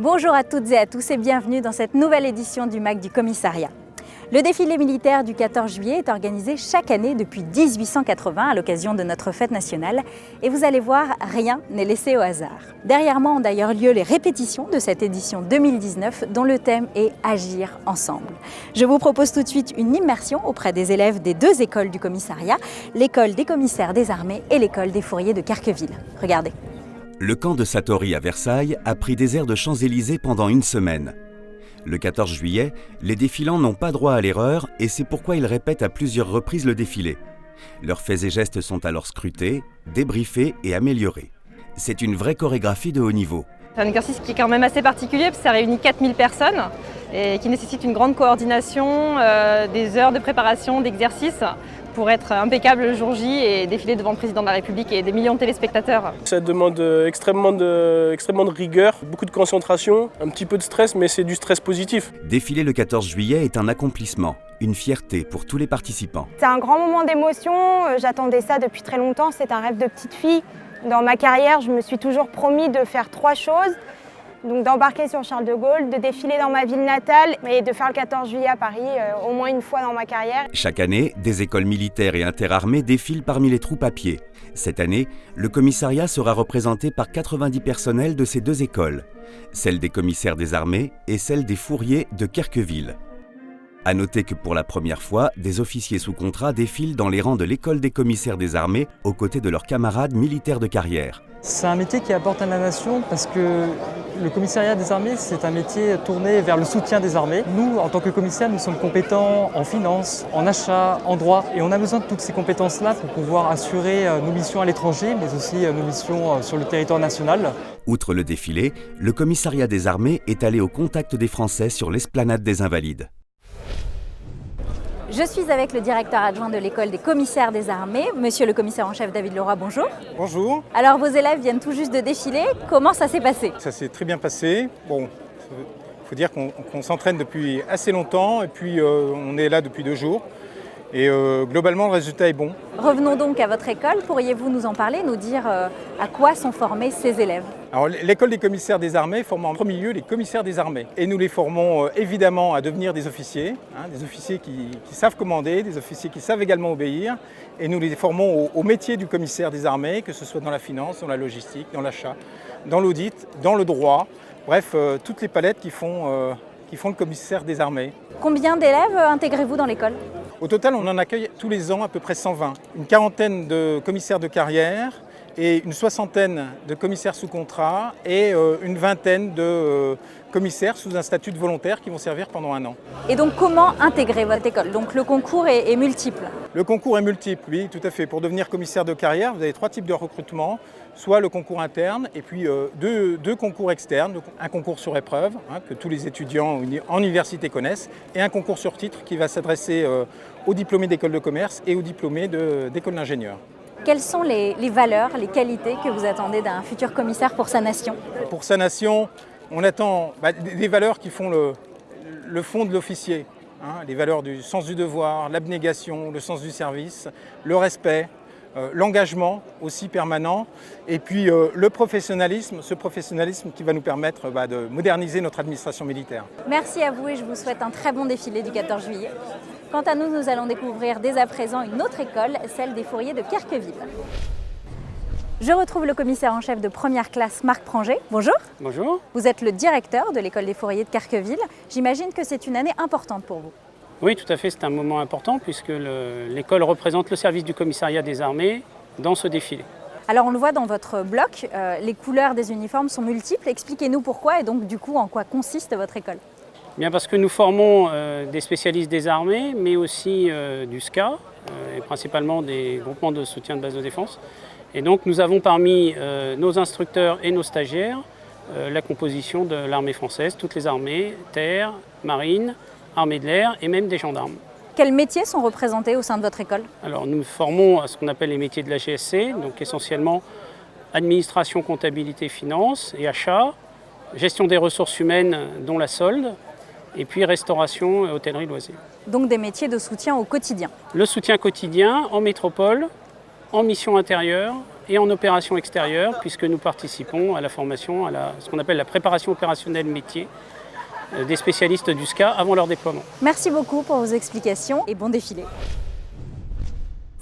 Bonjour à toutes et à tous et bienvenue dans cette nouvelle édition du MAC du Commissariat. Le défilé militaire du 14 juillet est organisé chaque année depuis 1880 à l'occasion de notre fête nationale et vous allez voir, rien n'est laissé au hasard. Derrière moi ont d'ailleurs lieu les répétitions de cette édition 2019 dont le thème est « Agir ensemble ». Je vous propose tout de suite une immersion auprès des élèves des deux écoles du commissariat, l'école des commissaires des armées et l'école des fourriers de Carqueville. Regardez. Le camp de Satory à Versailles a pris des airs de Champs-Élysées pendant une semaine. Le 14 juillet, les défilants n'ont pas droit à l'erreur et c'est pourquoi ils répètent à plusieurs reprises le défilé. Leurs faits et gestes sont alors scrutés, débriefés et améliorés. C'est une vraie chorégraphie de haut niveau. C'est un exercice qui est quand même assez particulier parce que ça réunit 4000 personnes et qui nécessite une grande coordination, des heures de préparation, d'exercice pour être impeccable le jour J et défiler devant le président de la République et des millions de téléspectateurs. Ça demande extrêmement de rigueur, beaucoup de concentration, un petit peu de stress, mais c'est du stress positif. Défiler le 14 juillet est un accomplissement, une fierté pour tous les participants. C'est un grand moment d'émotion, j'attendais ça depuis très longtemps, c'est un rêve de petite fille. Dans ma carrière, je me suis toujours promis de faire 3 choses. Donc d'embarquer sur Charles de Gaulle, de défiler dans ma ville natale et de faire le 14 juillet à Paris au moins une fois dans ma carrière. Chaque année, des écoles militaires et interarmées défilent parmi les troupes à pied. Cette année, le commissariat sera représenté par 90 personnels de ces deux écoles, celle des commissaires des armées et celle des fourriers de Carqueville. À noter que pour la première fois, des officiers sous contrat défilent dans les rangs de l'école des commissaires des armées aux côtés de leurs camarades militaires de carrière. C'est un métier qui apporte à la nation parce que le commissariat des armées, c'est un métier tourné vers le soutien des armées. Nous, en tant que commissaires, nous sommes compétents en finance, en achat, en droit et on a besoin de toutes ces compétences-là pour pouvoir assurer nos missions à l'étranger, mais aussi nos missions sur le territoire national. Outre le défilé, le commissariat des armées est allé au contact des Français sur l'esplanade des Invalides. Je suis avec le directeur adjoint de l'école des commissaires des armées, monsieur le commissaire en chef David Leroy, bonjour. Bonjour. Alors vos élèves viennent tout juste de défiler, comment ça s'est passé? Ça s'est très bien passé. Bon, il faut dire qu'on s'entraîne depuis assez longtemps et puis on est là depuis 2 jours. Et globalement, le résultat est bon. Revenons donc à votre école. Pourriez-vous nous en parler, nous dire à quoi sont formés ces élèves? Alors, l'école des commissaires des armées forme en premier lieu les commissaires des armées. Et nous les formons évidemment à devenir des officiers qui savent commander, des officiers qui savent également obéir. Et nous les formons au métier du commissaire des armées, que ce soit dans la finance, dans la logistique, dans l'achat, dans l'audit, dans le droit. Bref, toutes les palettes qui font le commissaire des armées. Combien d'élèves intégrez-vous dans l'école? Au total, on en accueille tous les ans à peu près 120. Une quarantaine de commissaires de carrière et une soixantaine de commissaires sous contrat et une vingtaine de commissaires sous un statut de volontaire qui vont servir pendant 1 an. Et donc comment intégrer votre école? Donc le concours est multiple. Le concours est multiple, oui, tout à fait. Pour devenir commissaire de carrière, vous avez 3 types de recrutement. Soit le concours interne et puis deux concours externes, donc un concours sur épreuve que tous les étudiants en université connaissent et un concours sur titre qui va s'adresser aux diplômés d'école de commerce et aux diplômés d'école d'ingénieurs. Quelles sont les valeurs, les qualités que vous attendez d'un futur commissaire pour sa nation? Pour sa nation, on attend des valeurs qui font le fond de l'officier. Les valeurs du sens du devoir, l'abnégation, le sens du service, le respect. L'engagement aussi permanent et puis le professionnalisme, ce professionnalisme qui va nous permettre de moderniser notre administration militaire. Merci à vous et je vous souhaite un très bon défilé du 14 juillet. Quant à nous, nous allons découvrir dès à présent une autre école, celle des fourriers de Carqueville. Je retrouve le commissaire en chef de première classe, Marc Pranger. Bonjour. Bonjour. Vous êtes le directeur de l'école des fourriers de Carqueville. J'imagine que c'est une année importante pour vous. Oui, tout à fait, c'est un moment important puisque l'école représente le service du commissariat des armées dans ce défilé. Alors on le voit dans votre bloc, les couleurs des uniformes sont multiples. Expliquez-nous pourquoi et donc du coup en quoi consiste votre école. Bien parce que nous formons des spécialistes des armées, mais aussi du SCA, et principalement des groupements de soutien de base de défense. Et donc nous avons parmi nos instructeurs et nos stagiaires la composition de l'armée française, toutes les armées, terre, marine, armée de l'air et même des gendarmes. Quels métiers sont représentés au sein de votre école? Alors nous formons à ce qu'on appelle les métiers de la GSC, donc essentiellement administration, comptabilité, finance et achat, gestion des ressources humaines dont la solde, et puis restauration et hôtellerie loisirs. Donc des métiers de soutien au quotidien. Le soutien quotidien en métropole, en mission intérieure et en opération extérieure, puisque nous participons à la formation, à ce qu'on appelle la préparation opérationnelle métier des spécialistes du SCA avant leur déploiement. Merci beaucoup pour vos explications et bon défilé.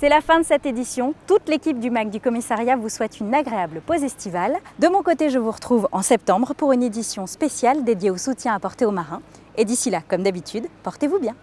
C'est la fin de cette édition. Toute l'équipe du MAC du commissariat vous souhaite une agréable pause estivale. De mon côté, je vous retrouve en septembre pour une édition spéciale dédiée au soutien apporté aux marins. Et d'ici là, comme d'habitude, portez-vous bien.